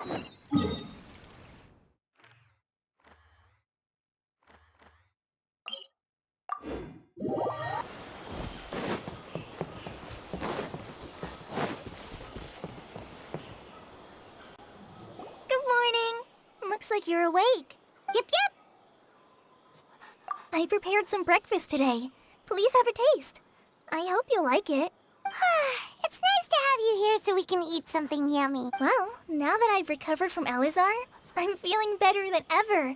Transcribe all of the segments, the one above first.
Good morning. Looks like you're awake. Yep. I prepared some breakfast today. Please have a taste. I hope you'll like it. It's nice to have you here so we can eat something yummy. Well, now that I've recovered from Elazar, I'm feeling better than ever.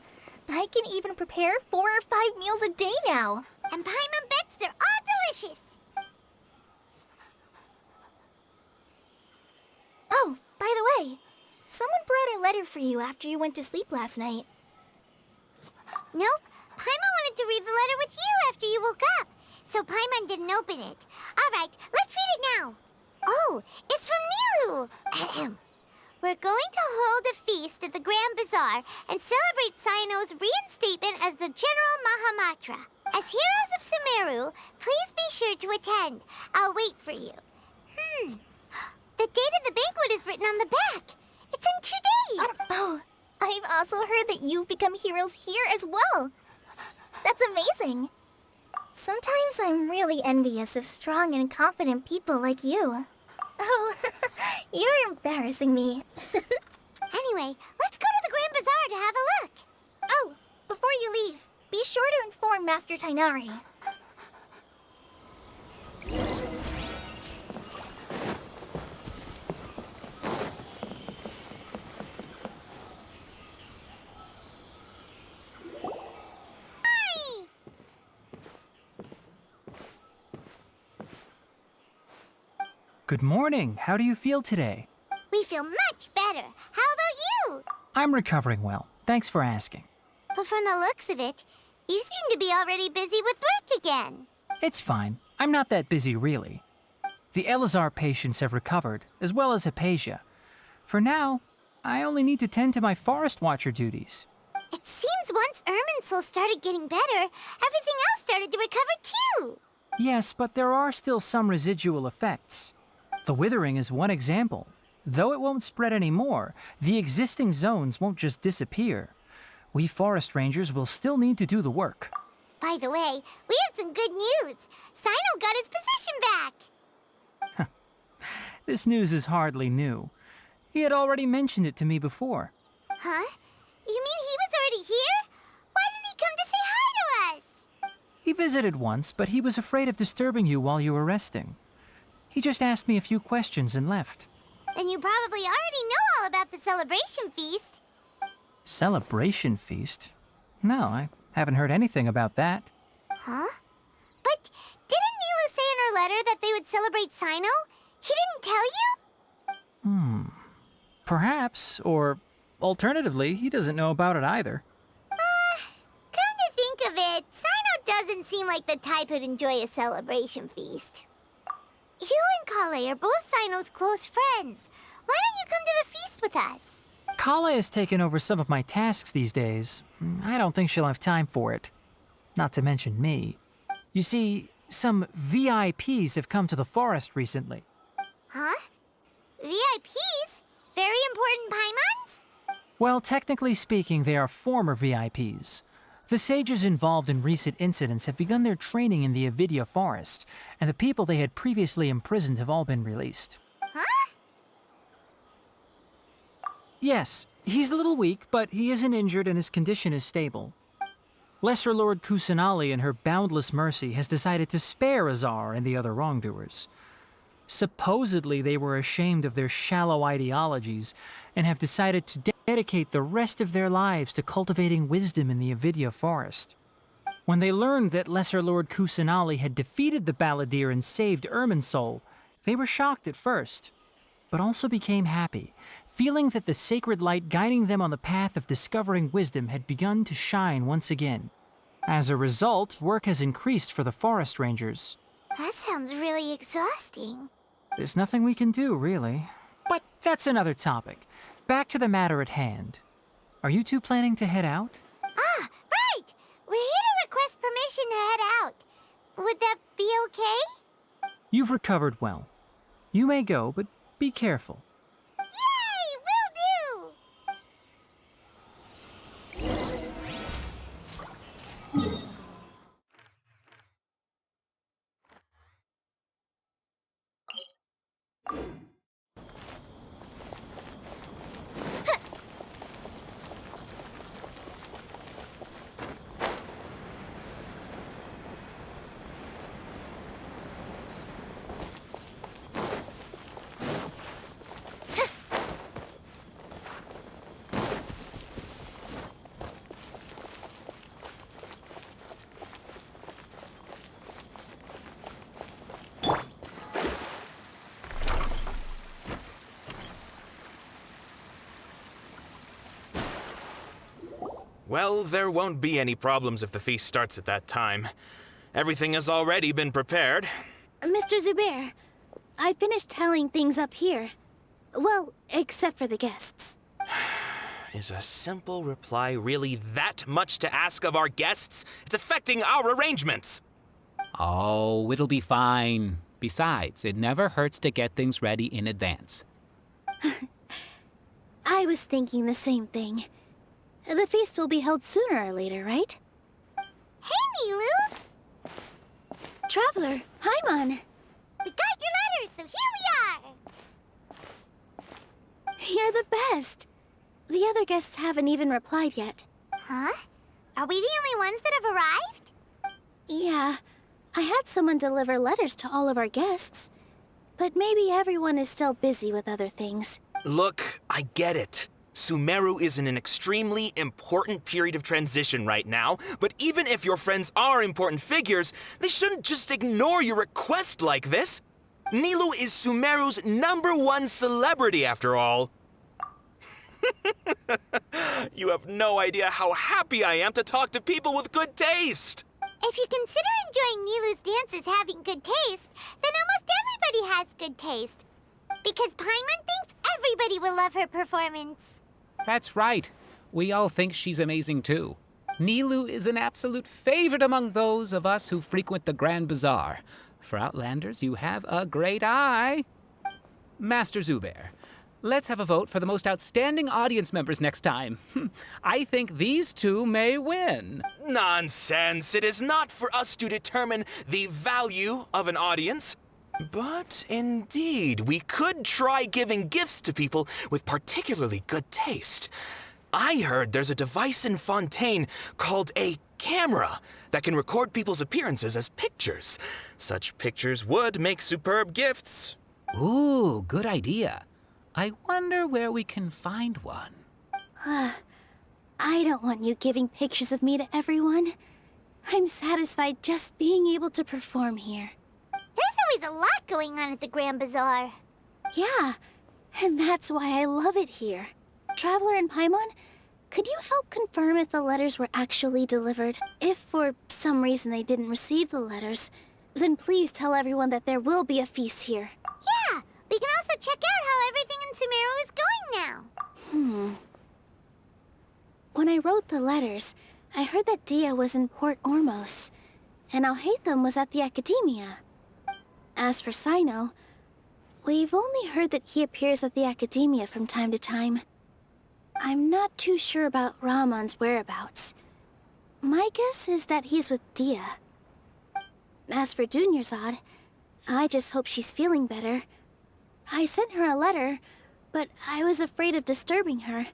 I can even prepare 4 or 5 meals a day now. And Paimon bets they're all delicious. Oh, by the way, someone brought a letter for you after you went to sleep last night. Nope. Paimon wanted to read the letter with you after you woke up, so Paimon didn't open it. All right, let's read it now. Oh, it's from Nilu. Ahem. We're going to hold a feast at the Grand Bazaar and celebrate Cyno's reinstatement as the General Mahamatra. As heroes of Sumeru, please be sure to attend. I'll wait for you. The date of the banquet is written on the back. It's in 2 days. Oh, I've also heard that you've become heroes here as well. That's amazing. Sometimes I'm really envious of strong and confident people like you. Oh, you're embarrassing me. Anyway, let's go to the Grand Bazaar to have a look. Oh, before you leave, be sure to inform Master Tighnari. Good morning. How do you feel today? We feel much better. How about you? I'm recovering well. Thanks for asking. But from the looks of it, you seem to be already busy with work again. It's fine. I'm not that busy, really. The Elazar patients have recovered, as well as Hypatia. For now, I only need to tend to my Forest Watcher duties. It seems once Irminsul started getting better, everything else started to recover too. Yes, but there are still some residual effects. The withering is one example. Though it won't spread anymore, the existing zones won't just disappear. We forest rangers will still need to do the work. By the way, we have some good news. Cyno got his position back. This news is hardly new. He had already mentioned it to me before. Huh? You mean he was already here? Why didn't he come to say hi to us? He visited once, but he was afraid of disturbing you while you were resting. He just asked me a few questions and left. Then you probably already know all about the celebration feast. Celebration feast? No, I haven't heard anything about that. Huh? But didn't Nilu say in her letter that they would celebrate Cyno? He didn't tell you? Perhaps, or alternatively, he doesn't know about it either. Come to think of it, Cyno doesn't seem like the type who'd enjoy a celebration feast. You and Kale are both Cyno's close friends. Why don't you come to the feast with us? Kala has taken over some of my tasks these days. I don't think she'll have time for it. Not to mention me. You see, some VIPs have come to the forest recently. Huh? VIPs? Very important Paimons? Well, technically speaking, they are former VIPs. The sages involved in recent incidents have begun their training in the Avidya forest, and the people they had previously imprisoned have all been released. Huh? Yes, he's a little weak, but he isn't injured and his condition is stable. Lesser Lord Kusanali, in her boundless mercy, has decided to spare Azar and the other wrongdoers. Supposedly, they were ashamed of their shallow ideologies and have decided to dedicate the rest of their lives to cultivating wisdom in the Avidya forest. When they learned that Lesser Lord Kusanali had defeated the Balladeer and saved Irminsul, they were shocked at first, but also became happy, feeling that the sacred light guiding them on the path of discovering wisdom had begun to shine once again. As a result, work has increased for the forest rangers. That sounds really exhausting. There's nothing we can do, really. But that's another topic. Back to the matter at hand. Are you two planning to head out? Ah, right! We're here to request permission to head out. Would that be okay? You've recovered well. You may go, but be careful. Yay! Will do! Well, there won't be any problems if the feast starts at that time. Everything has already been prepared. Mr. Zubair, I finished tallying things up here. Well, except for the guests. Is a simple reply really that much to ask of our guests? It's affecting our arrangements. Oh, it'll be fine. Besides, it never hurts to get things ready in advance. I was thinking the same thing. The feast will be held sooner or later, right? Hey, Nilu! Traveler, Paimon! We got your letter, so here we are! You're the best! The other guests haven't even replied yet. Huh? Are we the only ones that have arrived? Yeah. I had someone deliver letters to all of our guests. But maybe everyone is still busy with other things. Look, I get it. Sumeru is in an extremely important period of transition right now, but even if your friends are important figures, they shouldn't just ignore your request like this. Nilou is Sumeru's #1 celebrity, after all. You have no idea how happy I am to talk to people with good taste. If you consider enjoying Nilu's dances having good taste, then almost everybody has good taste. Because Paimon thinks everybody will love her performance. That's right. We all think she's amazing too. Nilou is an absolute favorite among those of us who frequent the Grand Bazaar. For Outlanders, you have a great eye. Master Zubair, let's have a vote for the most outstanding audience members next time. I think these two may win. Nonsense. It is not for us to determine the value of an audience. But indeed, we could try giving gifts to people with particularly good taste. I heard there's a device in Fontaine called a camera that can record people's appearances as pictures. Such pictures would make superb gifts. Ooh, good idea. I wonder where we can find one. I don't want you giving pictures of me to everyone. I'm satisfied just being able to perform here. There's always a lot going on at the Grand Bazaar. Yeah, and that's why I love it here. Traveler and Paimon, could you help confirm if the letters were actually delivered? If for some reason they didn't receive the letters, then please tell everyone that there will be a feast here. Yeah, we can also check out how everything in Sumeru is going now. When I wrote the letters, I heard that Dehya was in Port Ormos, and Alhaitham was at the Akademiya. As for Sino, we've only heard that he appears at the Akademiya from time to time. I'm not too sure about Rahman's whereabouts. My guess is that he's with Dehya. As for Dunyarzad, I just hope she's feeling better. I sent her a letter, but I was afraid of disturbing her.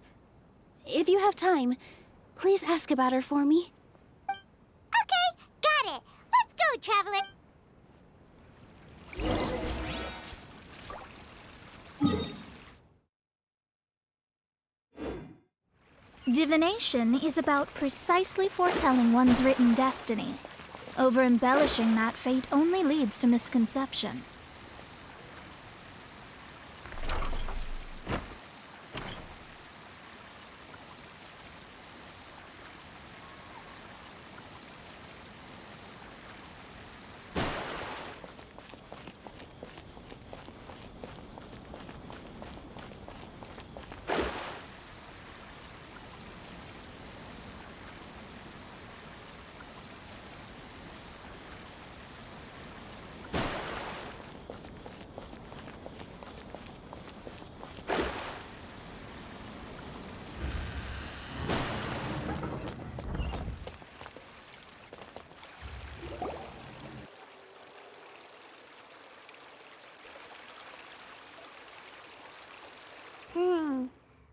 If you have time, please ask about her for me. Okay, got it. Let's go, Traveler. Divination is about precisely foretelling one's written destiny. Over-embellishing that fate only leads to misconception.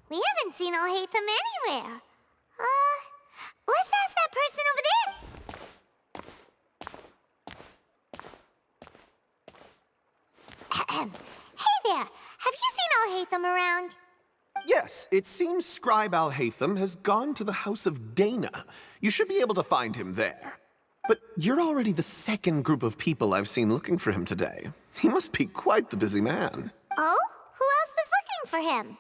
We haven't seen Alhaitham anywhere. Let's ask that person over there. Hey there, have you seen Alhaitham around? Yes, it seems Scribe Alhaitham has gone to the house of Dana. You should be able to find him there. But you're already the second group of people I've seen looking for him today. He must be quite the busy man. Oh? Who else was looking for him?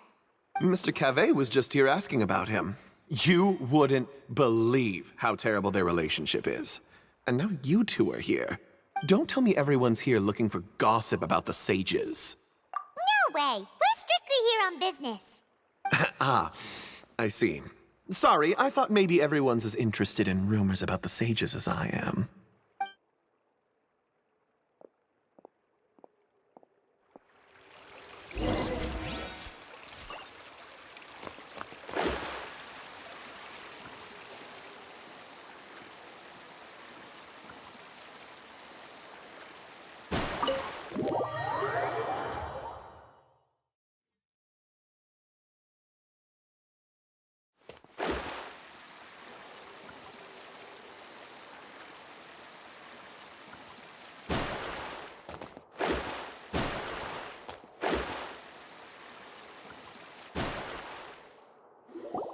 Mr. Cavey was just here asking about him. You wouldn't believe how terrible their relationship is. And now you two are here. Don't tell me everyone's here looking for gossip about the sages. No way! We're strictly here on business. Ah, I see. Sorry, I thought maybe everyone's as interested in rumors about the sages as I am.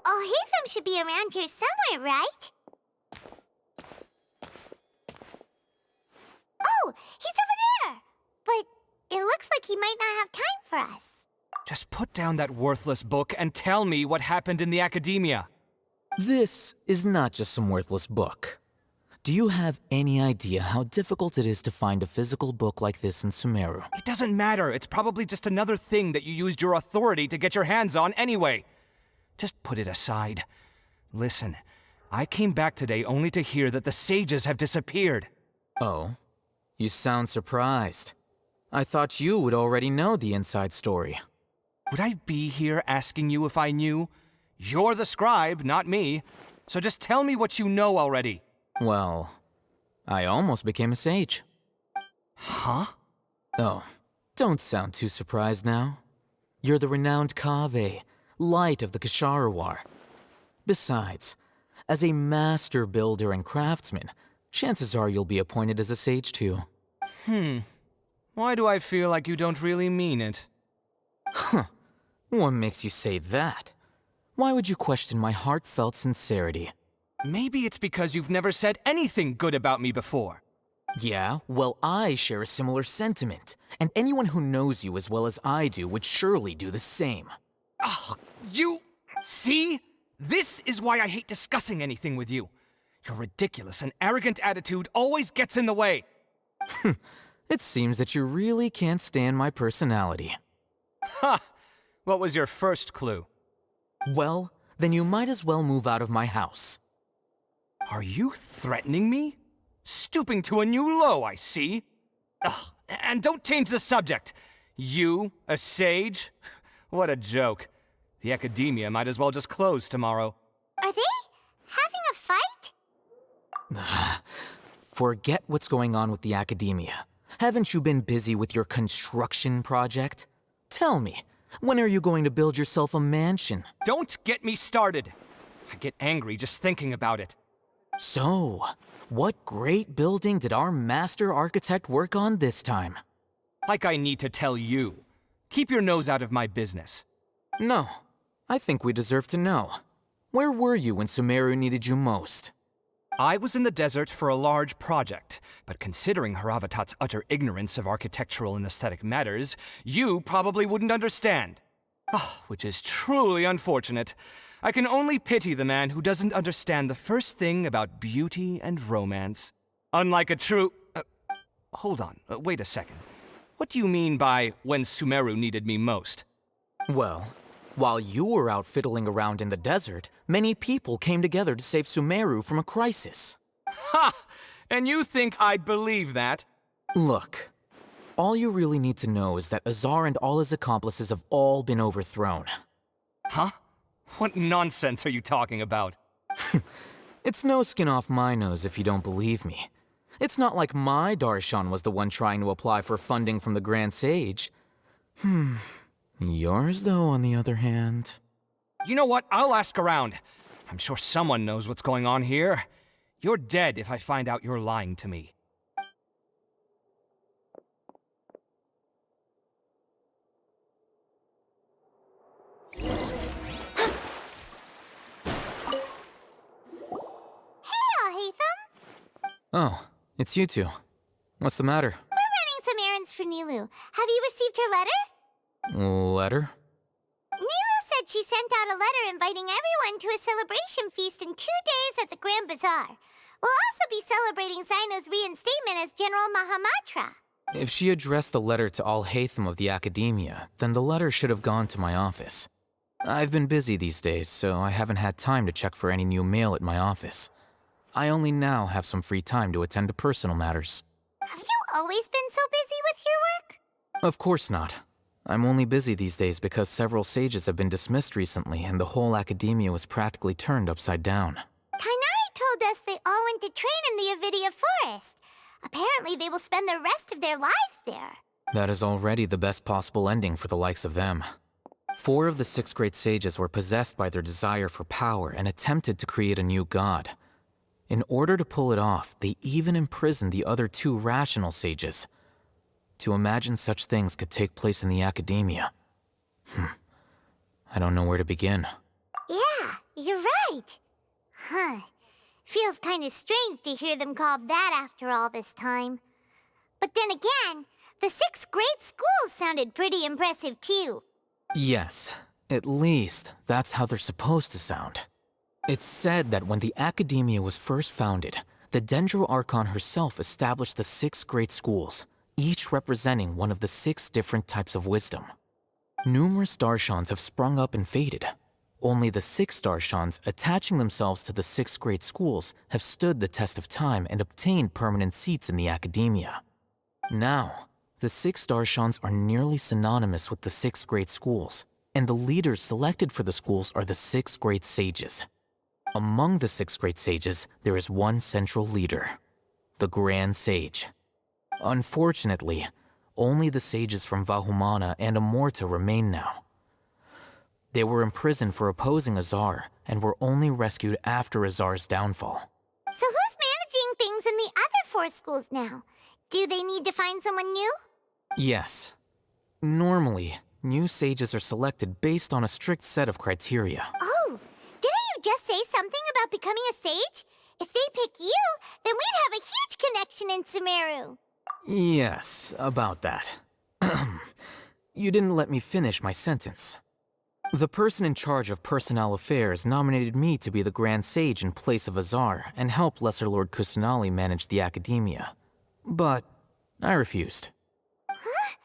Alhaitham should be around here somewhere, right? Oh, he's over there! But it looks like he might not have time for us. Just put down that worthless book and tell me what happened in the Akademiya. This is not just some worthless book. Do you have any idea how difficult it is to find a physical book like this in Sumeru? It doesn't matter. It's probably just another thing that you used your authority to get your hands on anyway. Just put it aside. Listen, I came back today only to hear that the sages have disappeared. Oh? You sound surprised. I thought you would already know the inside story. Would I be here asking you if I knew? You're the scribe, not me. So just tell me what you know already. Well, I almost became a sage. Huh? Oh, don't sound too surprised now. You're the renowned Kaveh, light of the Ksharawar. Besides, as a master builder and craftsman, chances are you'll be appointed as a sage too. Why do I feel like you don't really mean it? Huh. What makes you say that? Why would you question my heartfelt sincerity? Maybe it's because you've never said anything good about me before. Yeah, well, I share a similar sentiment, and anyone who knows you as well as I do would surely do the same. Ugh, you... See? This is why I hate discussing anything with you. Your ridiculous and arrogant attitude always gets in the way. It seems that you really can't stand my personality. Ha! What was your first clue? Well, then you might as well move out of my house. Are you threatening me? Stooping to a new low, I see. Ugh, and don't change the subject. You, a sage? What a joke. The Akademiya might as well just close tomorrow. Are they having a fight? Forget what's going on with the Akademiya. Haven't you been busy with your construction project? Tell me, when are you going to build yourself a mansion? Don't get me started. I get angry just thinking about it. So, what great building did our master architect work on this time? Like I need to tell you. Keep your nose out of my business. No, I think we deserve to know. Where were you when Sumeru needed you most? I was in the desert for a large project, but considering Haravatat's utter ignorance of architectural and aesthetic matters, you probably wouldn't understand. Which is truly unfortunate. I can only pity the man who doesn't understand the first thing about beauty and romance. Unlike a true... hold on, wait a second. What do you mean by when Sumeru needed me most? Well, while you were out fiddling around in the desert, many people came together to save Sumeru from a crisis. Ha! And you think I'd believe that? Look, all you really need to know is that Azar and all his accomplices have all been overthrown. Huh? What nonsense are you talking about? It's no skin off my nose if you don't believe me. It's not like my Darshan was the one trying to apply for funding from the Grand Sage. Yours, though, on the other hand... You know what? I'll ask around. I'm sure someone knows what's going on here. You're dead if I find out you're lying to me. Oh, it's you two. What's the matter? We're running some errands for Nilou. Have you received her letter? Letter? Nilou said said she sent out a letter inviting everyone to a celebration feast in 2 days at the Grand Bazaar. We'll also be celebrating Zino's reinstatement as General Mahamatra. If she addressed the letter to Alhaitham of the Akademiya, then the letter should have gone to my office. I've been busy these days, so I haven't had time to check for any new mail at my office. I only now have some free time to attend to personal matters. Have you always been so busy with your work? Of course not. I'm only busy these days because several sages have been dismissed recently and the whole Akademiya was practically turned upside down. Tighnari told us they all went to train in the Avidia Forest. Apparently they will spend the rest of their lives there. That is already the best possible ending for the likes of them. 4 of the 6 great sages were possessed by their desire for power and attempted to create a new god. In order to pull it off, they even imprisoned the other 2 rational sages. To imagine such things could take place in the Akademiya. I don't know where to begin. Yeah, you're right. Huh. Feels kind of strange to hear them called that after all this time. But then again, the 6 great schools sounded pretty impressive too. Yes, at least that's how they're supposed to sound. It's said that when the Akademiya was first founded, the Dendro Archon herself established the 6 great schools, each representing one of the 6 different types of wisdom. Numerous Darshans have sprung up and faded. Only the 6 Darshans attaching themselves to the 6 great schools have stood the test of time and obtained permanent seats in the Akademiya. Now, the 6 Darshans are nearly synonymous with the 6 great schools, and the leaders selected for the schools are the 6 great sages. Among the 6 great sages, there is one central leader, the Grand Sage. Unfortunately, only the sages from Vahumana and Amorta remain now. They were imprisoned for opposing Azar and were only rescued after Azar's downfall. So who's managing things in the other 4 schools now? Do they need to find someone new? Yes. Normally, new sages are selected based on a strict set of criteria. Oh, didn't you just say something about becoming a sage? If they pick you, then we'd have a huge connection in Sumeru. Yes, about that. You didn't let me finish my sentence. The person in charge of personnel affairs nominated me to be the Grand Sage in place of Azar and help Lesser Lord Kusanali manage the Akademiya. But I refused. Huh?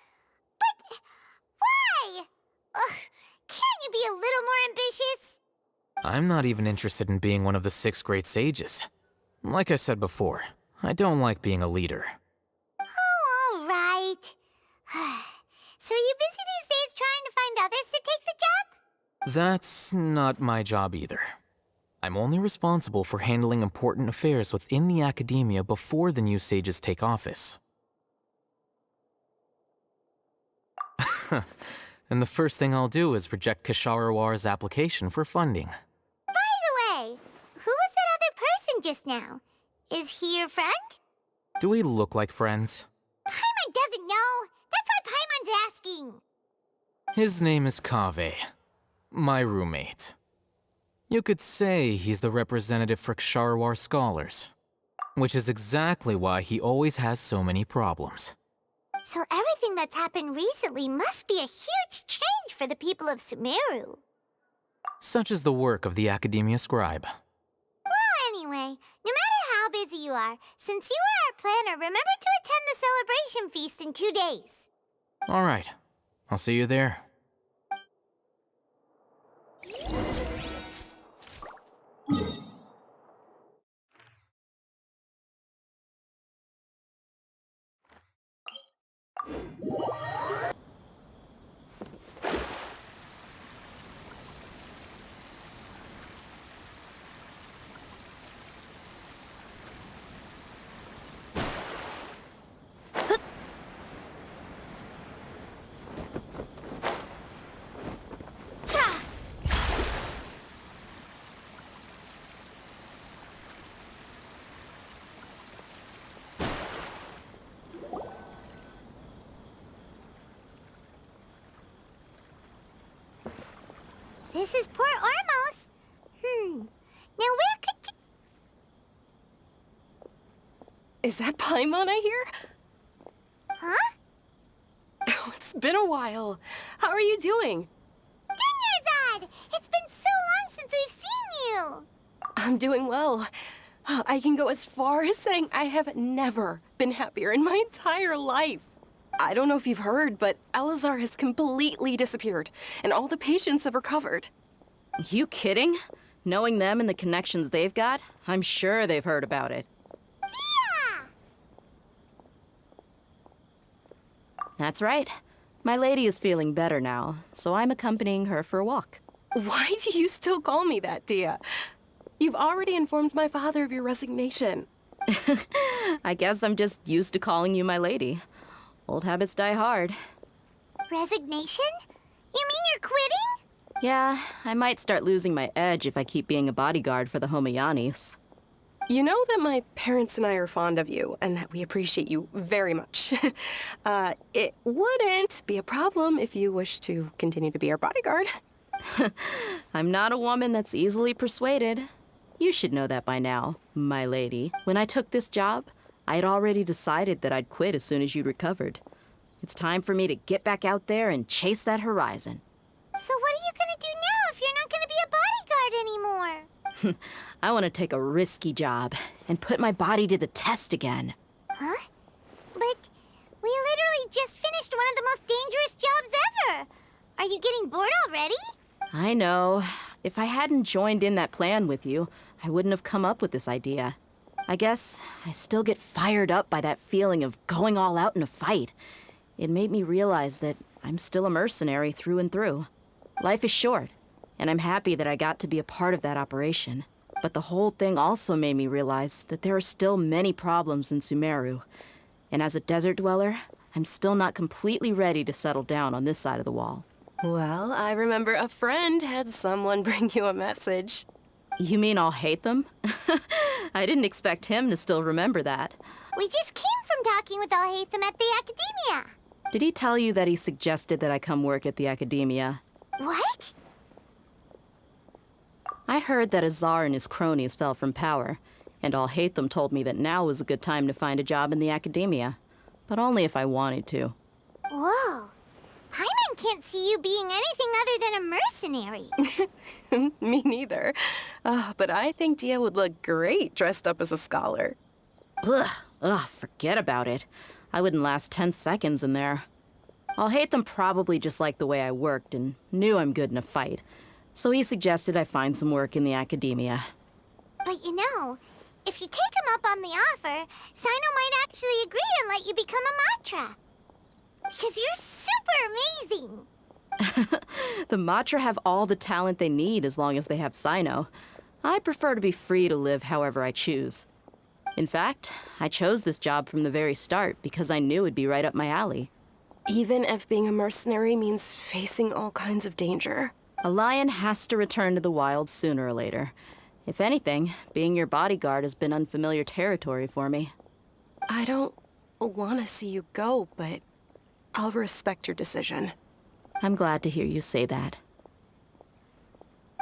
But why? Ugh, can't you be a little more ambitious? I'm not even interested in being one of the 6 great sages. Like I said before, I don't like being a leader. Oh, all right. So are you busy these days trying to find others to take the job? That's not my job either. I'm only responsible for handling important affairs within the Akademiya before the new sages take office. And the first thing I'll do is reject Kasharawar's application for funding. By the way, who was that other person just now? Is he your friend? Do we look like friends? Paimon doesn't know. That's why Paimon's asking. His name is Kaveh, my roommate. You could say he's the representative for Ksharawar scholars, which is exactly why he always has so many problems. So everything that's happened recently must be a huge change for the people of Sumeru. Such is the work of the Akademiya scribe. Well, anyway, no matter how busy you are, since you are our planner, remember to attend the celebration feast in 2 days. All right, I'll see you there. This is Port Ormos. Now where could... Is that Paimon I hear? Huh? Oh, it's been a while. How are you doing? Dinyarzad! you? I'm doing well. I can go as far as saying I have never been happier in my entire life. I don't know if you've heard, but Elazar has completely disappeared, and all the patients have recovered. You kidding? Knowing them and the connections they've got, I'm sure they've heard about it. Yeah! That's right. My lady is feeling better now, so I'm accompanying her for a walk. Why do you still call me that, Dehya? You've already informed my father of your resignation. I guess I'm just used to calling you my lady. Old habits die hard. Resignation? You mean you're quitting? Yeah, I might start losing my edge if I keep being a bodyguard for the Homayanis. You know that my parents and I are fond of you, and that we appreciate you very much. It wouldn't be a problem if you wish to continue to be our bodyguard. I'm not a woman that's easily persuaded. You should know that by now, my lady. When I took this job, I had already decided that I'd quit as soon as you'd recovered. It's time for me to get back out there and chase that horizon. So what are you gonna do now if you're not gonna be a bodyguard anymore? I want to take a risky job and put my body to the test again. Huh? But we literally just finished one of the most dangerous jobs ever. Are you getting bored already? I know. If I hadn't joined in that plan with you, I wouldn't have come up with this idea. I guess I still get fired up by that feeling of going all out in a fight. It made me realize that I'm still a mercenary through and through. Life is short, and I'm happy that I got to be a part of that operation. But the whole thing also made me realize that there are still many problems in Sumeru. And as a desert dweller, I'm still not completely ready to settle down on this side of the wall. Well, I remember a friend had someone bring you a message. You mean Alhaitham? I didn't expect him to still remember that. We just came from talking with Alhaitham at the Akademiya. Did he tell you that he suggested that I come work at the Akademiya? What? I heard that Azar and his cronies fell from power, and Alhaitham told me that now was a good time to find a job in the Akademiya, but only if I wanted to. Whoa. Paimon can't see you being anything other than a mercenary. Me neither. But I think Dehya would look great dressed up as a scholar. Ugh, forget about it. I wouldn't last 10 seconds in there. Alhaitham probably just liked the way I worked and knew I'm good in a fight, so he suggested I find some work in the Akademiya. But you know, if you take him up on the offer, Sino might actually agree and let you become a Matra. Because you're super amazing! The Matra have all the talent they need as long as they have Sino. I prefer to be free to live however I choose. In fact, I chose this job from the very start because I knew it'd be right up my alley. Even if being a mercenary means facing all kinds of danger. A lion has to return to the wild sooner or later. If anything, being your bodyguard has been unfamiliar territory for me. I don't want to see you go, but I'll respect your decision. I'm glad to hear you say that.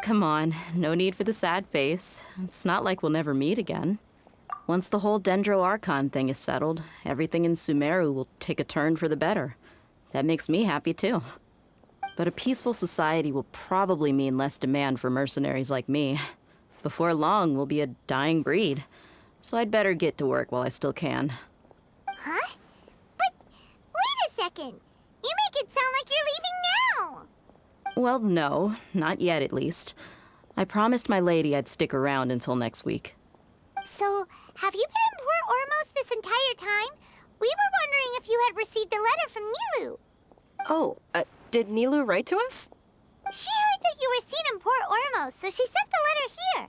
Come on, no need for the sad face. It's not like we'll never meet again. Once the whole Dendro Archon thing is settled, everything in Sumeru will take a turn for the better. That makes me happy too. But a peaceful society will probably mean less demand for mercenaries like me. Before long, we'll be a dying breed. So I'd better get to work while I still can. Huh? But wait a second. You make it sound like you're leaving now. Well, no, not yet at least. I promised my lady I'd stick around until next week. So, have you been in Port Ormos this entire time? We were wondering if you had received a letter from Nilu. Oh, did Nilu write to us? She heard that you were seen in Port Ormos, so she sent the letter here.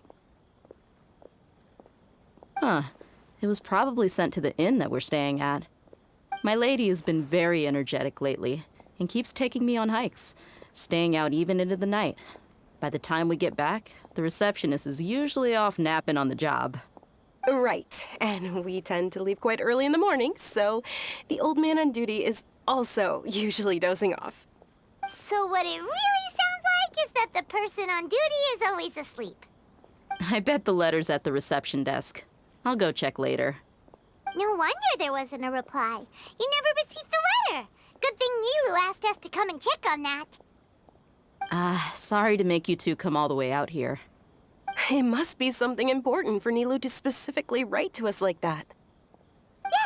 Huh. It was probably sent to the inn that we're staying at. My lady has been very energetic lately and keeps taking me on hikes, staying out even into the night. By the time we get back, the receptionist is usually off napping on the job. Right, and we tend to leave quite early in the morning, so the old man on duty is also usually dozing off. So what it really sounds like is that the person on duty is always asleep. I bet the letter's at the reception desk. I'll go check later. No wonder there wasn't a reply. You never received the letter. Good thing Nilu asked us to come and check on that. Sorry to make you two come all the way out here. It must be something important for Nilou to specifically write to us like that.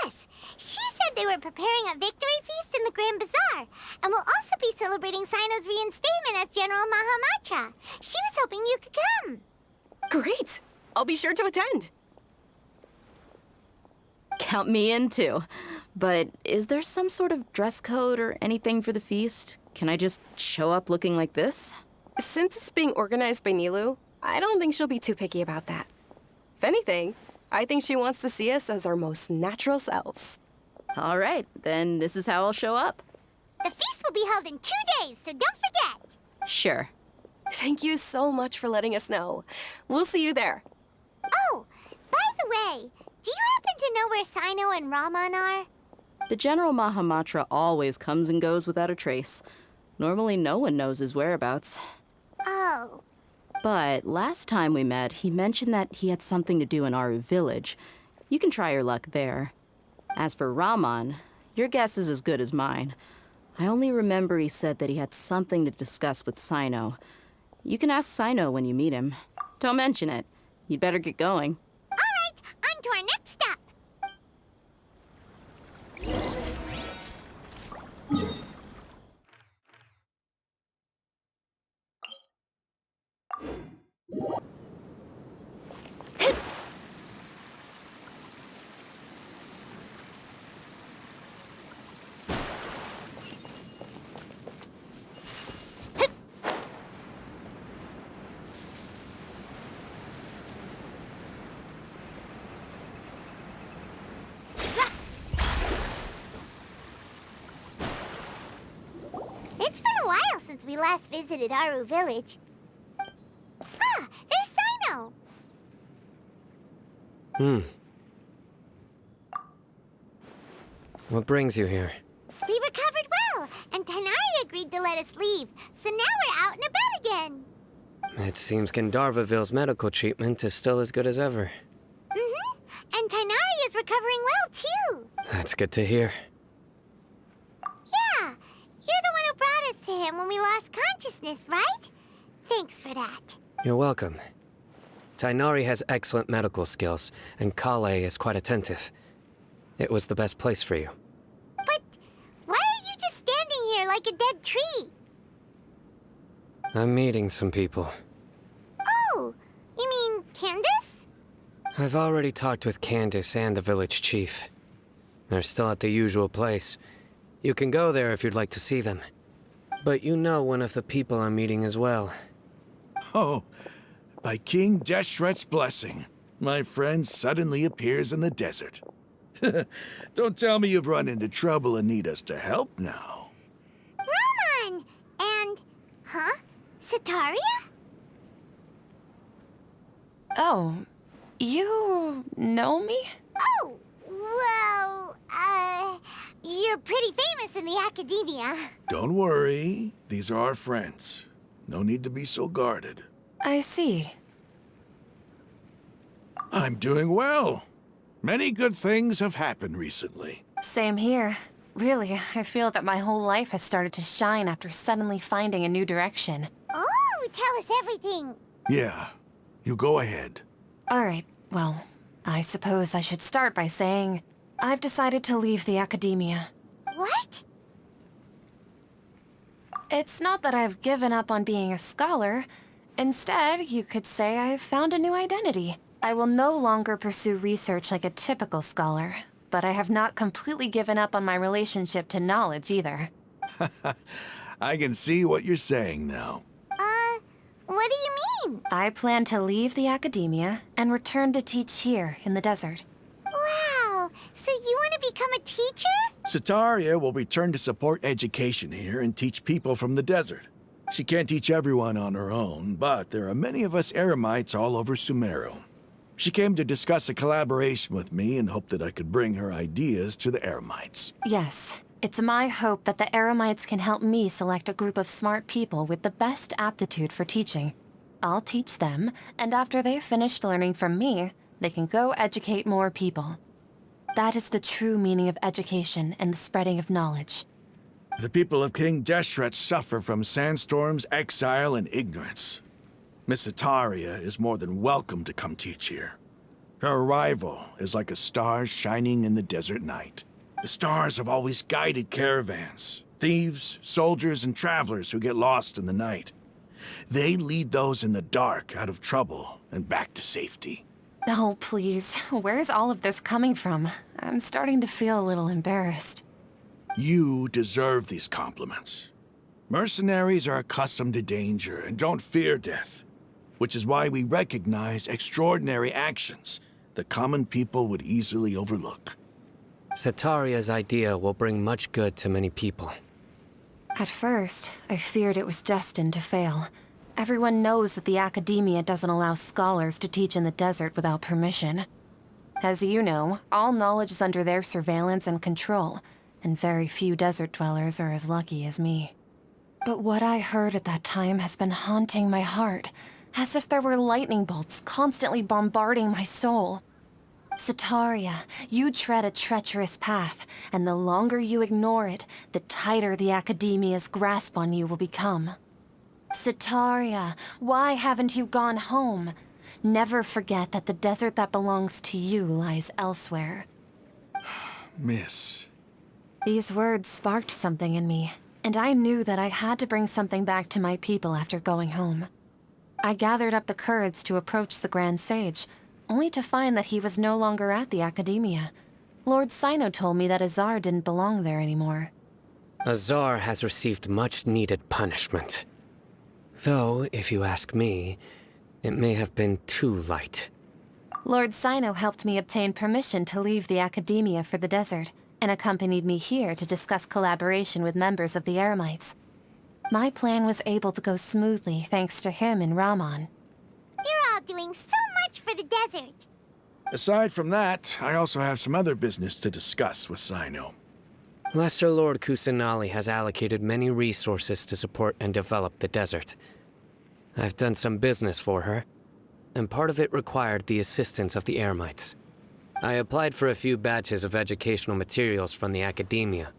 Yes, she said they were preparing a victory feast in the Grand Bazaar, and will also be celebrating Sino's reinstatement as General Mahamatra. She was hoping you could come. Great! I'll be sure to attend. Count me in too. But is there some sort of dress code or anything for the feast? Can I just show up looking like this? Since it's being organized by Nilou, I don't think she'll be too picky about that. If anything, I think she wants to see us as our most natural selves. All right, then this is how I'll show up. The feast will be held in 2 days, so don't forget. Sure. Thank you so much for letting us know. We'll see you there. Oh, by the way, do you happen to know where Sino and Raman are? The General Mahamatra always comes and goes without a trace. Normally no one knows his whereabouts. Oh. But last time we met, he mentioned that he had something to do in Aru village. You can try your luck there. As for Raman, your guess is as good as mine. I only remember he said that he had something to discuss with Sino. You can ask Sino when you meet him. Don't mention it. You'd better get going. All right, on to our next stop. It's been a while since we last visited Aru village. Ah, there's Sino! What brings you here? We recovered well, and Tighnari agreed to let us leave, so now we're out and about again. It seems Gandharvaville's medical treatment is still as good as ever. Mm-hmm, and Tighnari is recovering well, too. That's good to hear. Yeah, you're the one who brought us to him when we lost consciousness, right? Thanks for that. You're welcome. Tighnari has excellent medical skills, and Kale is quite attentive. It was the best place for you. But why are you just standing here like a dead tree? I'm meeting some people. Oh, you mean Candace? I've already talked with Candace and the village chief. They're still at the usual place. You can go there if you'd like to see them. But you know one of the people I'm meeting as well. Oh, by King Deshret's blessing, my friend suddenly appears in the desert. Don't tell me you've run into trouble and need us to help now. Raman! And... huh? Sataria? Oh, you know me? Oh, well, you're pretty famous in the Akademiya. Don't worry, these are our friends. No need to be so guarded. I see. I'm doing well. Many good things have happened recently. Same here. Really, I feel that my whole life has started to shine after suddenly finding a new direction. Oh, tell us everything. Yeah, you go ahead. All right, well, I suppose I should start by saying I've decided to leave the Akademiya. What? It's not that I've given up on being a scholar. Instead, you could say I've found a new identity. I will no longer pursue research like a typical scholar, but I have not completely given up on my relationship to knowledge either. I can see what you're saying now. What do you mean? I plan to leave the Akademiya and return to teach here in the desert. Wow, so you want to become a teacher? Sataria will return to support education here and teach people from the desert. She can't teach everyone on her own, but there are many of us Eremites all over Sumeru. She came to discuss a collaboration with me and hoped that I could bring her ideas to the Eremites. Yes, it's my hope that the Eremites can help me select a group of smart people with the best aptitude for teaching. I'll teach them, and after they've finished learning from me, they can go educate more people. That is the true meaning of education and the spreading of knowledge. The people of King Deshret suffer from sandstorms, exile, and ignorance. Miss Itaria is more than welcome to come teach here. Her arrival is like a star shining in the desert night. The stars have always guided caravans, thieves, soldiers, and travelers who get lost in the night. They lead those in the dark out of trouble and back to safety. Oh, please. Where's all of this coming from? I'm starting to feel a little embarrassed. You deserve these compliments. Mercenaries are accustomed to danger and don't fear death, which is why we recognize extraordinary actions that common people would easily overlook. Setaria's idea will bring much good to many people. At first, I feared it was destined to fail. Everyone knows that the Akademiya doesn't allow scholars to teach in the desert without permission. As you know, all knowledge is under their surveillance and control, and very few desert dwellers are as lucky as me. But what I heard at that time has been haunting my heart, as if there were lightning bolts constantly bombarding my soul. Setaria, you tread a treacherous path, and the longer you ignore it, the tighter the Akademiya's grasp on you will become. Setaria, why haven't you gone home? Never forget that the desert that belongs to you lies elsewhere. Miss. These words sparked something in me, and I knew that I had to bring something back to my people after going home. I gathered up the courage to approach the Grand Sage, only to find that he was no longer at the Akademiya. Lord Sino told me that Azar didn't belong there anymore. Azar has received much-needed punishment. Though, if you ask me, it may have been too light. Lord Sino helped me obtain permission to leave the Akademiya for the desert, and accompanied me here to discuss collaboration with members of the Eremites. My plan was able to go smoothly thanks to him and Rahman. You're all doing so much for the desert. Aside from that, I also have some other business to discuss with Sino. Lesser Lord Kusanali has allocated many resources to support and develop the desert. I've done some business for her, and part of it required the assistance of the Eremites. I applied for a few batches of educational materials from the Akademiya,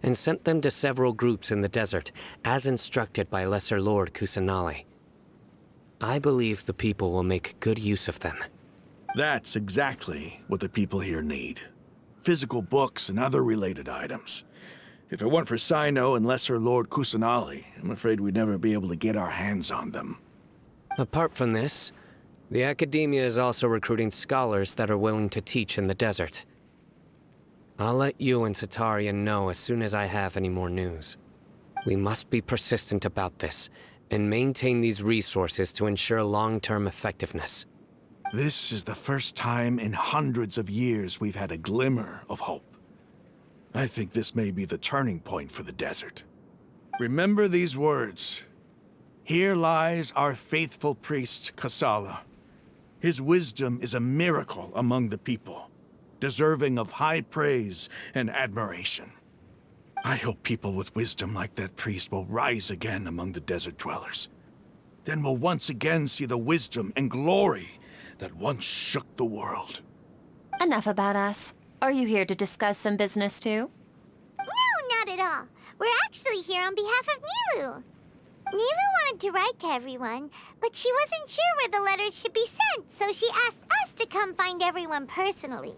and sent them to several groups in the desert, as instructed by Lesser Lord Kusanali. I believe the people will make good use of them. That's exactly what the people here need. Physical books and other related items. If it weren't for Sino and Lesser Lord Kusanali, I'm afraid we'd never be able to get our hands on them. Apart from this, the Akademiya is also recruiting scholars that are willing to teach in the desert. I'll let you and Setaria know as soon as I have any more news. We must be persistent about this, and maintain these resources to ensure long-term effectiveness. This is the first time in hundreds of years we've had a glimmer of hope. I think this may be the turning point for the desert. Remember these words. Here lies our faithful priest, Kasala. His wisdom is a miracle among the people, deserving of high praise and admiration. I hope people with wisdom like that priest will rise again among the desert dwellers. Then we'll once again see the wisdom and glory that once shook the world. Enough about us. Are you here to discuss some business too? No, not at all. We're actually here on behalf of Nilu. Nilu wanted to write to everyone, but she wasn't sure where the letters should be sent, so she asked us to come find everyone personally.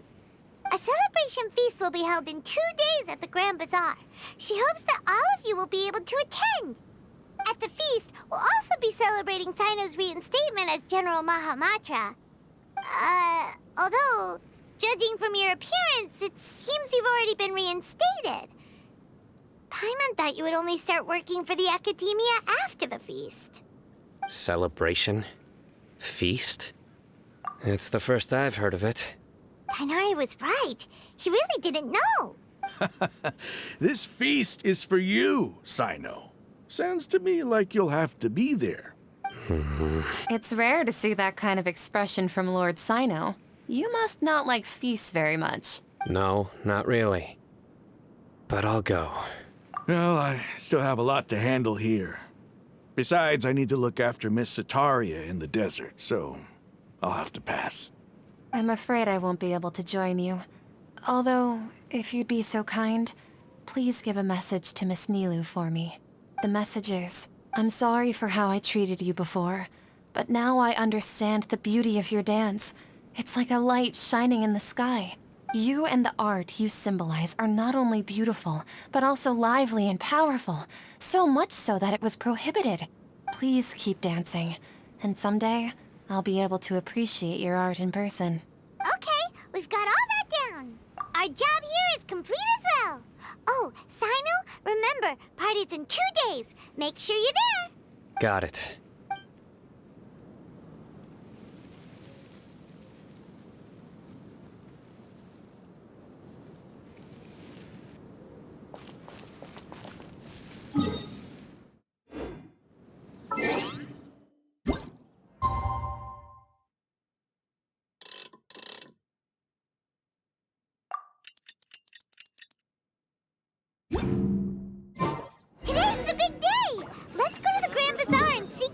A celebration feast will be held in 2 days at the Grand Bazaar. She hopes that all of you will be able to attend. At the feast, we'll also be celebrating Sino's reinstatement as General Mahamatra. Although, judging from your appearance, it seems you've already been reinstated. Paimon thought you would only start working for the Akademiya after the feast. Celebration? Feast? It's the first I've heard of it. Tighnari was right. He really didn't know. This feast is for you, Sino. Sounds to me like you'll have to be there. It's rare to see that kind of expression from Lord Sino. You must not like feasts very much. No, not really. But I'll go. Well, I still have a lot to handle here. Besides, I need to look after Miss Setaria in the desert, so I'll have to pass. I'm afraid I won't be able to join you. Although, if you'd be so kind, please give a message to Miss Nilu for me. The message is, I'm sorry for how I treated you before. But now I understand the beauty of your dance. It's like a light shining in the sky. You and the art you symbolize are not only beautiful, but also lively and powerful. So much so that it was prohibited. Please keep dancing. And someday, I'll be able to appreciate your art in person. Okay, we've got all that down. Our job here is complete as well. Oh, Sino, remember, party's in 2 days. Make sure you're there. Got it. Today's the big day. Let's go to the Grand Bazaar and see...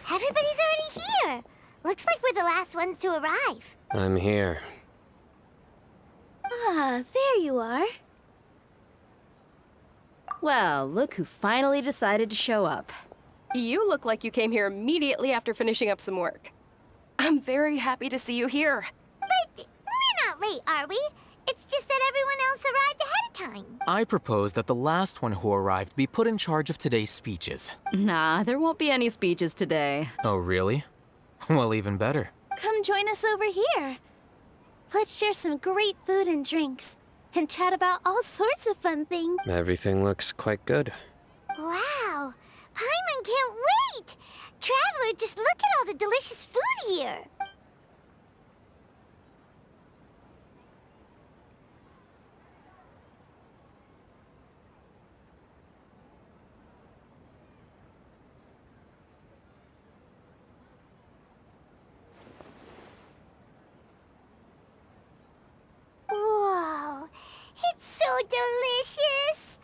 Everybody's already here. Looks like we're the last ones to arrive. I'm here. Ah, there you are. Well, look who finally decided to show up. You look like you came here immediately after finishing up some work. I'm very happy to see you here. But we're not late, are we? It's just that everyone else arrived ahead of time. I propose that the last one who arrived be put in charge of today's speeches. Nah, there won't be any speeches today. Oh, really? Well, even better. Come join us over here. Let's share some great food and drinks, and chat about all sorts of fun things. Everything looks quite good. Wow! Paimon can't wait! Traveler, just look at all the delicious food here! Whoa! It's so delicious!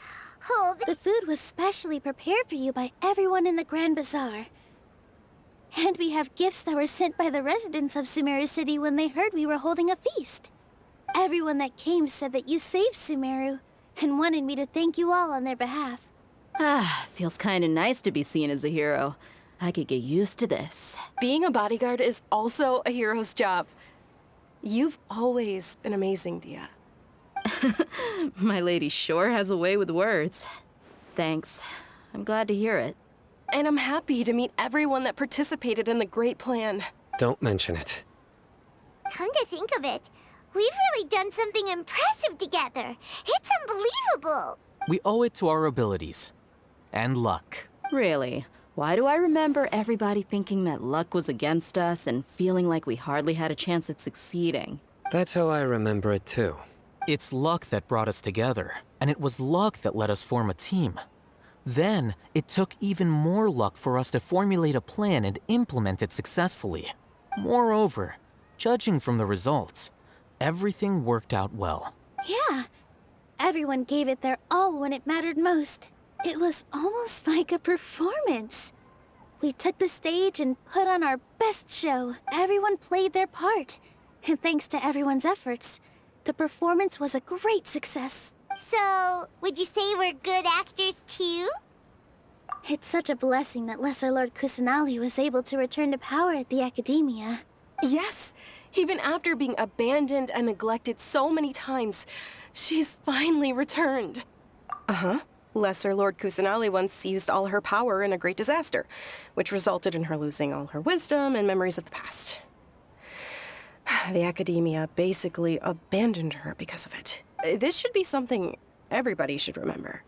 Oh, The food was specially prepared for you by everyone in the Grand Bazaar. And we have gifts that were sent by the residents of Sumeru City when they heard we were holding a feast. Everyone that came said that you saved Sumeru, and wanted me to thank you all on their behalf. Ah, feels kinda nice to be seen as a hero. I could get used to this. Being a bodyguard is also a hero's job. You've always been amazing, Dehya. My lady sure has a way with words. Thanks. I'm glad to hear it. And I'm happy to meet everyone that participated in the great plan. Don't mention it. come to think of it, we've really done something impressive together. It's unbelievable. We owe it to our abilities. And luck. Really? Why do I remember everybody thinking that luck was against us and feeling like we hardly had a chance of succeeding? That's how I remember it too. It's luck that brought us together, and it was luck that let us form a team. Then, it took even more luck for us to formulate a plan and implement it successfully. Moreover, Judging from the results, everything worked out well. Yeah. Everyone gave it their all when it mattered most. It was almost like a performance. We took the stage and put on our best show. Everyone played their part. And thanks to everyone's efforts, the performance was a great success. So, would you say we're good actors too? It's such a blessing that Lesser Lord Kusanali was able to return to power at the Akademiya. Yes, even after being abandoned and neglected so many times, she's finally returned. Uh-huh. Lesser Lord Kusanali once used all her power in a great disaster, which resulted in her losing all her wisdom and memories of the past. The Akademiya basically abandoned her because of it. This should be something everybody should remember.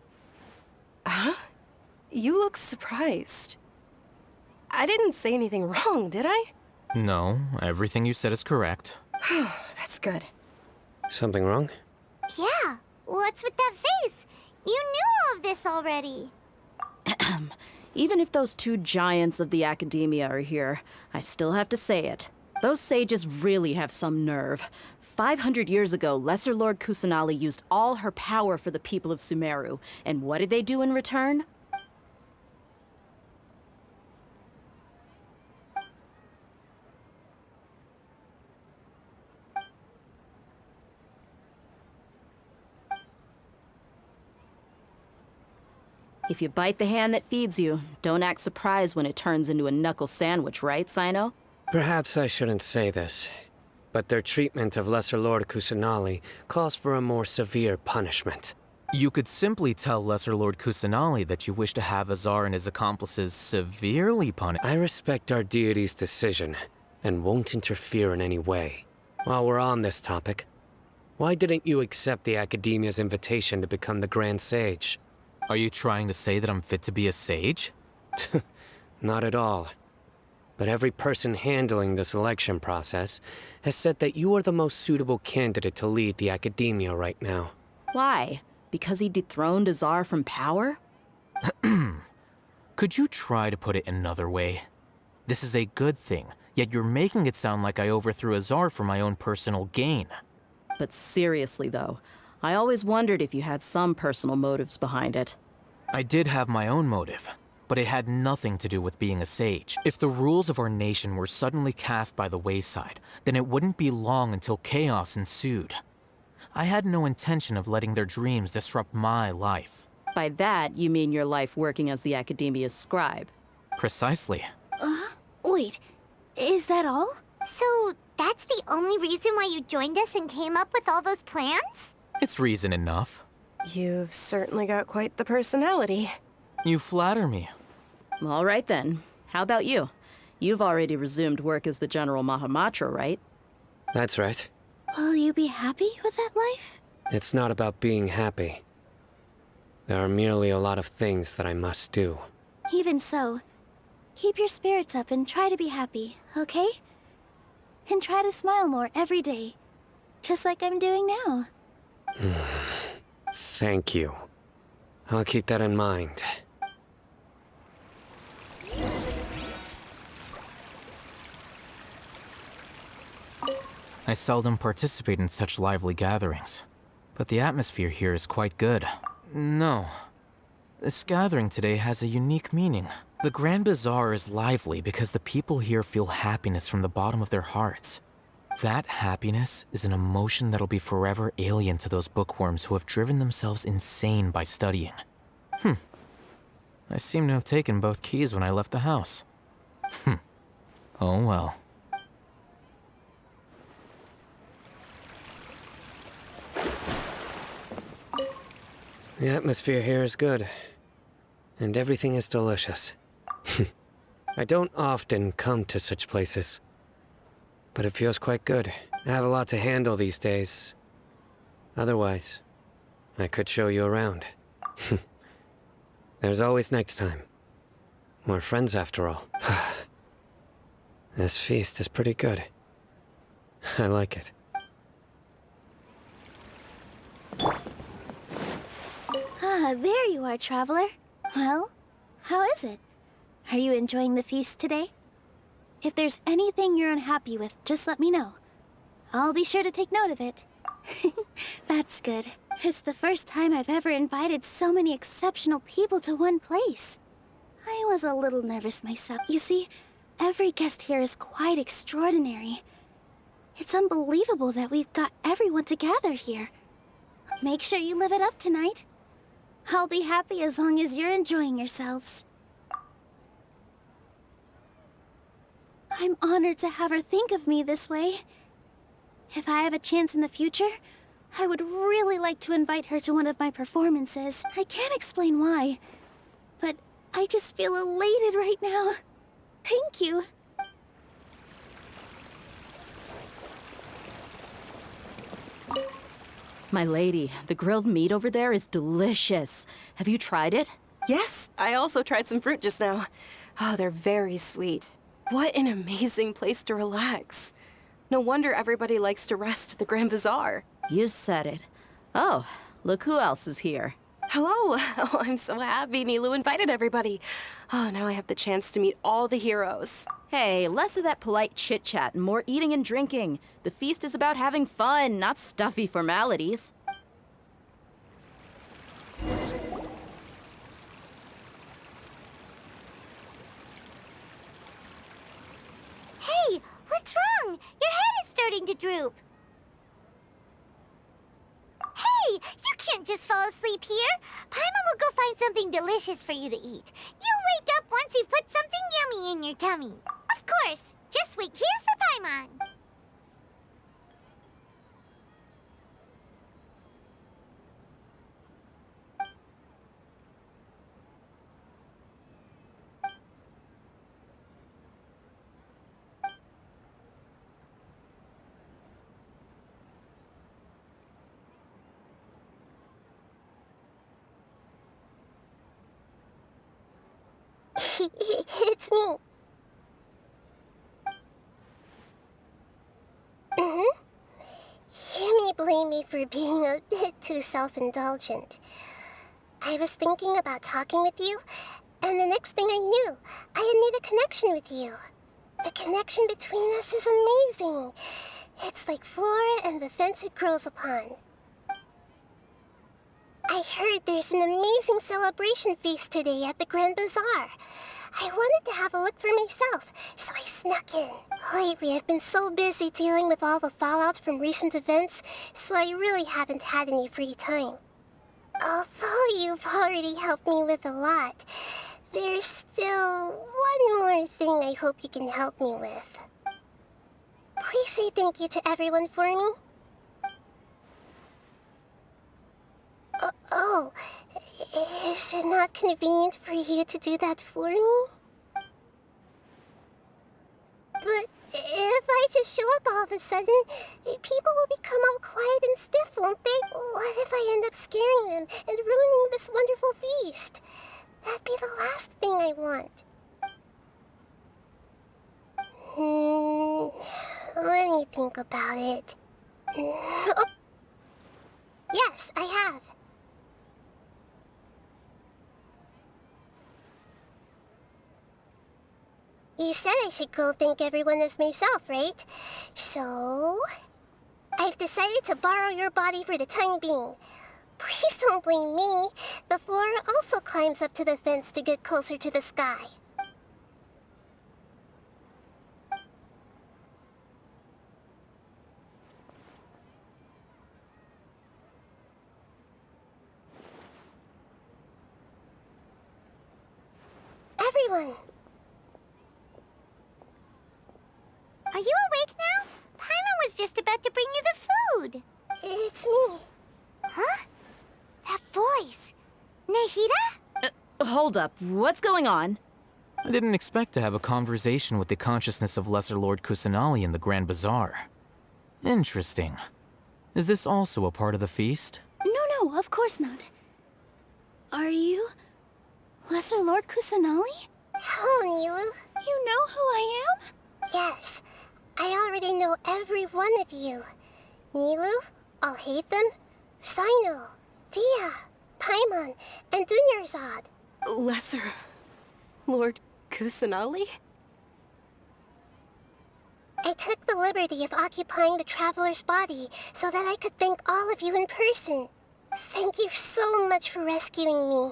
Huh? You look surprised. I didn't say anything wrong, did I? No, everything you said is correct. That's good. Something wrong? Yeah, what's with that face? You knew all of this already. Even if those two giants of the Akademiya are here, I still have to say it. Those sages really have some nerve. 500 years ago, Lesser Lord Kusanali used all her power for the people of Sumeru. And what did they do in return? If you bite the hand that feeds you, don't act surprised when it turns into a knuckle sandwich, right, Sino? Perhaps I shouldn't say this, but their treatment of Lesser Lord Kusanali calls for a more severe punishment. You could simply tell Lesser Lord Kusanali that you wish to have Azar and his accomplices severely punished. I respect our deity's decision, and won't interfere in any way. While we're on this topic, why didn't you accept the Akademiya's invitation to become the Grand Sage? Are you trying to say that I'm fit to be a sage? Not at all. But every person handling the selection process has said that you are the most suitable candidate to lead the Akademiya right now. Why? Because he dethroned Azar from power? Could you try to put it another way? This is a good thing, yet you're making it sound like I overthrew Azar for my own personal gain. But seriously, though, I always wondered if you had some personal motives behind it. I did have my own motive, but it had nothing to do with being a sage. If the rules of our nation were suddenly cast by the wayside, then it wouldn't be long until chaos ensued. I had no intention of letting their dreams disrupt my life. By that, you mean your life working as the Akademiya's scribe. Precisely. Wait, is that all? So, that's the only reason why you joined us and came up with all those plans? It's reason enough. You've certainly got quite the personality. You flatter me. All right then. How about you? You've already resumed work as the General Mahamatra, right? That's right. Will you be happy with that life? It's not about being happy. There are merely a lot of things that I must do. Even so, keep your spirits up and try to be happy, okay? And try to smile more every day, just like I'm doing now. Thank you. I'll keep that in mind. I seldom participate in such lively gatherings, but the atmosphere here is quite good. No. This gathering today has a unique meaning. The Grand Bazaar is lively because the people here feel happiness from the bottom of their hearts. That happiness is an emotion that'll be forever alien to those bookworms who have driven themselves insane by studying. I seem to have taken both keys when I left the house. Oh well. The atmosphere here is good, and everything is delicious. I don't often come to such places, but it feels quite good. I have a lot to handle these days. Otherwise, I could show you around. There's always next time. We're friends after all. This feast is pretty good. I like it. There you are, traveler. Well, how is it? Are you enjoying the feast today? If there's anything you're unhappy with, just let me know. I'll be sure to take note of it. That's good. It's the first time I've ever invited so many exceptional people to one place. I was a little nervous myself. You see, every guest here is quite extraordinary. It's unbelievable that we've got everyone together here. Make sure you live it up tonight. I'll be happy as long as you're enjoying yourselves. I'm honored to have her think of me this way. If I have a chance in the future, I would really like to invite her to one of my performances. I can't explain why, but I just feel elated right now. Thank you. My lady, the grilled meat over there is delicious. Have you tried it? Yes, I also tried some fruit just now. Oh, they're very sweet. What an amazing place to relax. No wonder everybody likes to rest at the Grand Bazaar. You said it. Oh, look who else is here. Hello. Oh, I'm so happy Nilou invited everybody. Oh, now I have the chance to meet all the heroes. Hey, less of that polite chit-chat and more eating and drinking. The feast is about having fun, not stuffy formalities. Hey, what's wrong? Your head is starting to droop. Hey, you can't just fall asleep here. Paimon will go find something delicious for you to eat. You'll wake up once you've put something yummy in your tummy. Of course, just wait here for Paimon. It's me. You may blame me for being a bit too self-indulgent. I was thinking about talking with you, and the next thing I knew, I had made a connection with you. The connection between us is amazing. It's like flora and the fence it grows upon. I heard there's an amazing celebration feast today at the Grand Bazaar. I wanted to have a look for myself, so I snuck in. Lately, I've been so busy dealing with all the fallout from recent events, so I really haven't had any free time. Although you've already helped me with a lot, there's still one more thing I hope you can help me with. Please say thank you to everyone for me. Oh, is it not convenient for you to do that for me? But if I just show up all of a sudden, people will become all quiet and stiff, won't they? What if I end up scaring them and ruining this wonderful feast? That'd be the last thing I want. Let me think about it. Oh. Yes, I have. You said I should go thank everyone as myself, right? So, I've decided to borrow your body for the time being. Please don't blame me. The flora also climbs up to the fence to get closer to the sky. Everyone! Are you awake now? Paimon was just about to bring you the food. It's me. Huh? That voice. Nahida? Hold up. What's going on? I didn't expect to have a conversation with the consciousness of Lesser Lord Kusanali in the Grand Bazaar. Interesting. Is this also a part of the feast? No, of course not. Are you Lesser Lord Kusanali? Hello, Nilou. You know who I am? Yes. I already know every one of you. Nilou, Alhaitham, Sino, Dehya, Paimon, and Dunyarzad. Lesser Lord Kusanali? I took the liberty of occupying the traveler's body so that I could thank all of you in person. Thank you so much for rescuing me,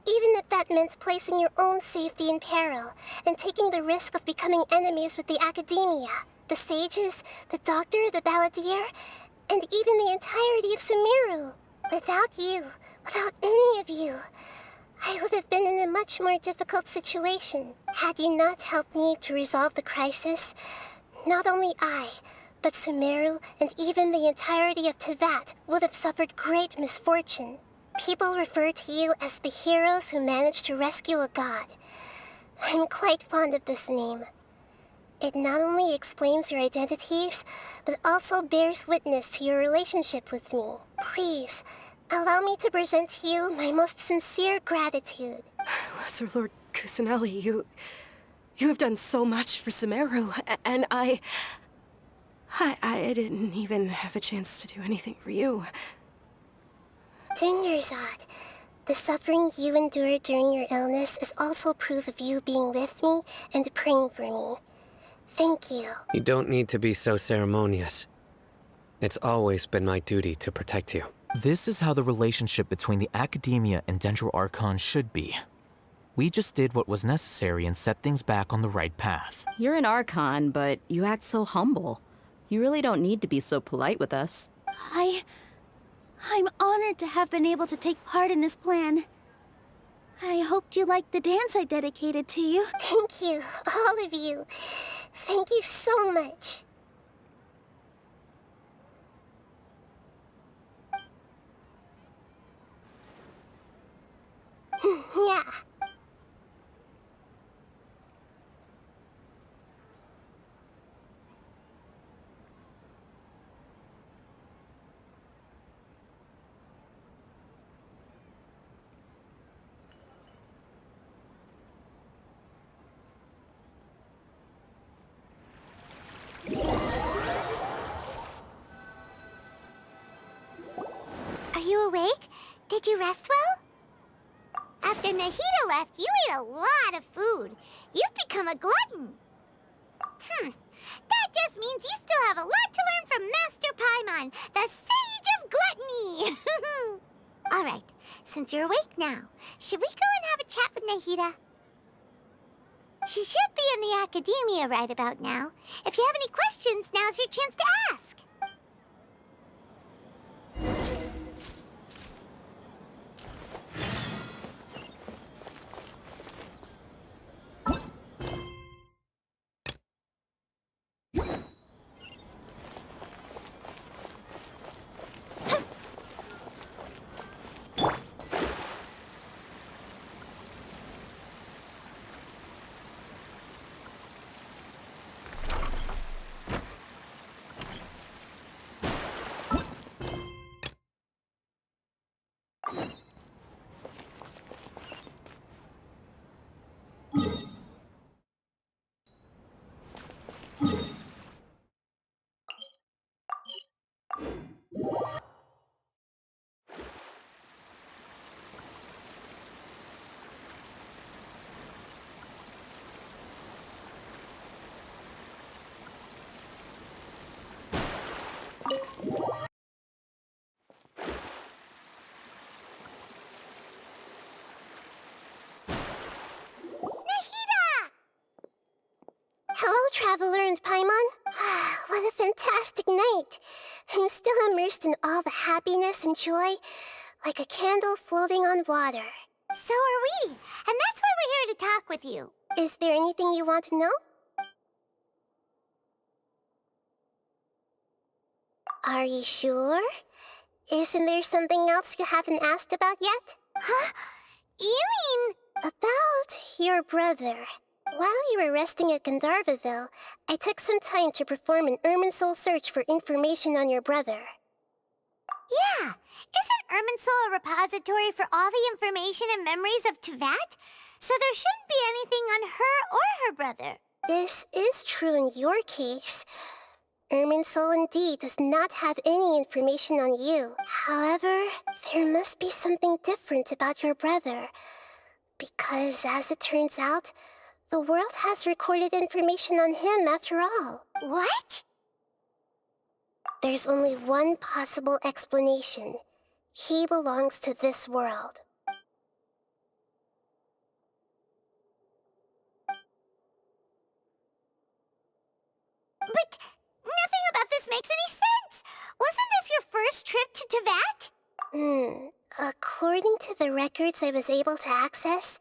even if that meant placing your own safety in peril and taking the risk of becoming enemies with the Akademiya, the sages, the doctor, the balladeer, and even the entirety of Sumeru. Without you, without any of you, I would have been in a much more difficult situation. Had you not helped me to resolve the crisis, not only I, but Sumeru and even the entirety of Teyvat would have suffered great misfortune. People refer to you as the heroes who managed to rescue a god. I'm quite fond of this name. It not only explains your identities, but also bears witness to your relationship with me. Please, allow me to present to you my most sincere gratitude. Lesser Lord Kusanali, you have done so much for Sumeru, and I didn't even have a chance to do anything for you. Dinyarzad, the suffering you endured during your illness is also proof of you being with me and praying for me. Thank you. You don't need to be so ceremonious. It's always been my duty to protect you. This is how the relationship between the Akademiya and Dendro Archon should be. We just did what was necessary and set things back on the right path. You're an Archon, but you act so humble. You really don't need to be so polite with us. I'm honored to have been able to take part in this plan. I hoped you liked the dance I dedicated to you. Thank you, all of you. Thank you so much. Yeah. Are you awake? Did you rest well? After Nahida left, you ate a lot of food. You've become a glutton. That just means you still have a lot to learn from Master Paimon, the Sage of Gluttony. All right, since you're awake now, should we go and have a chat with Nahida? She should be in the Akademiya right about now. If you have any questions, now's your chance to ask. Hello, Traveler and Paimon. What a fantastic night. I'm still immersed in all the happiness and joy, like a candle floating on water. So are we, and that's why we're here to talk with you. Is there anything you want to know? Are you sure? Isn't there something else you haven't asked about yet? Huh? You mean... About your brother. While you were resting at Gandharvaville, I took some time to perform an Irminsul search for information on your brother. Yeah, isn't Irminsul a repository for all the information and memories of Teyvat? So there shouldn't be anything on her or her brother. This is true in your case. Irminsul indeed does not have any information on you. However, there must be something different about your brother. Because, as it turns out, the world has recorded information on him after all. What? There's only one possible explanation. He belongs to this world. But nothing about this makes any sense! Wasn't this your first trip to Teyvat? According to the records I was able to access,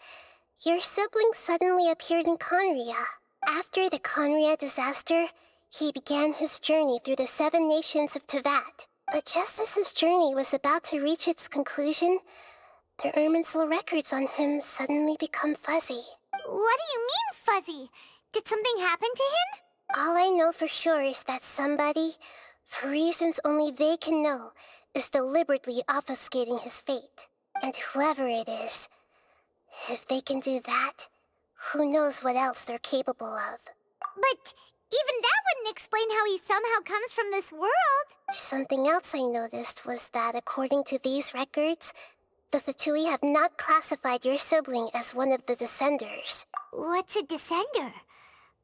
your sibling suddenly appeared in Conria. After the Conria disaster, he began his journey through the 7 nations of Teyvat. But just as his journey was about to reach its conclusion, the Irminsul records on him suddenly become fuzzy. What do you mean, fuzzy? Did something happen to him? All I know for sure is that somebody, for reasons only they can know, is deliberately obfuscating his fate. And whoever it is, if they can do that, who knows what else they're capable of. But even that wouldn't explain how he somehow comes from this world. Something else I noticed was that according to these records, the Fatui have not classified your sibling as one of the Descenders. What's a Descender?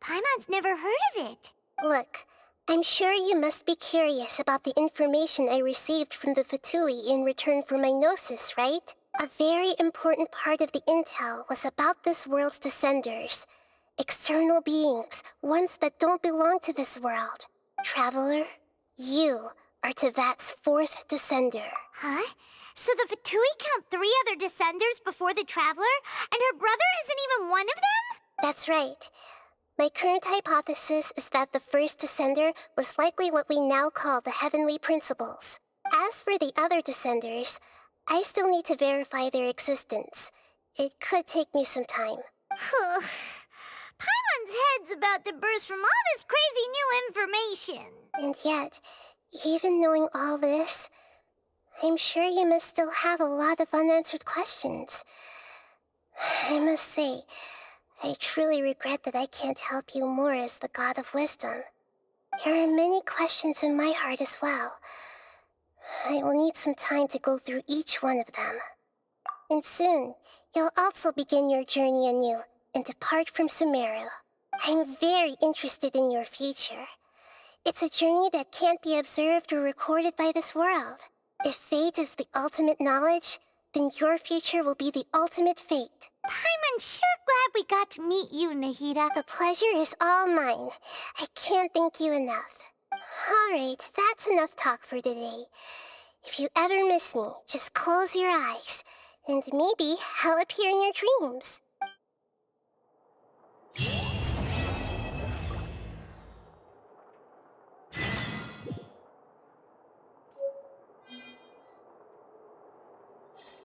Paimon's never heard of it. Look, I'm sure you must be curious about the information I received from the Fatui in return for my gnosis, right? A very important part of the intel was about this world's Descenders. External beings, ones that don't belong to this world. Traveler, you are Teyvat's 4th Descender. Huh? So the Fatui count 3 other Descenders before the Traveler, and her brother isn't even one of them? That's right. My current hypothesis is that the first Descender was likely what we now call the Heavenly Principles. As for the other Descenders, I still need to verify their existence. It could take me some time. Paimon's head's about to burst from all this crazy new information. And yet, even knowing all this, I'm sure you must still have a lot of unanswered questions. I must say, I truly regret that I can't help you more as the God of Wisdom. There are many questions in my heart as well. I will need some time to go through each one of them. And soon, you'll also begin your journey anew and depart from Sumeru. I'm very interested in your future. It's a journey that can't be observed or recorded by this world. If fate is the ultimate knowledge, then your future will be the ultimate fate. Paimon's sure glad we got to meet you, Nahida. The pleasure is all mine. I can't thank you enough. Alright, that's enough talk for today. If you ever miss me, just close your eyes, and maybe I'll appear in your dreams.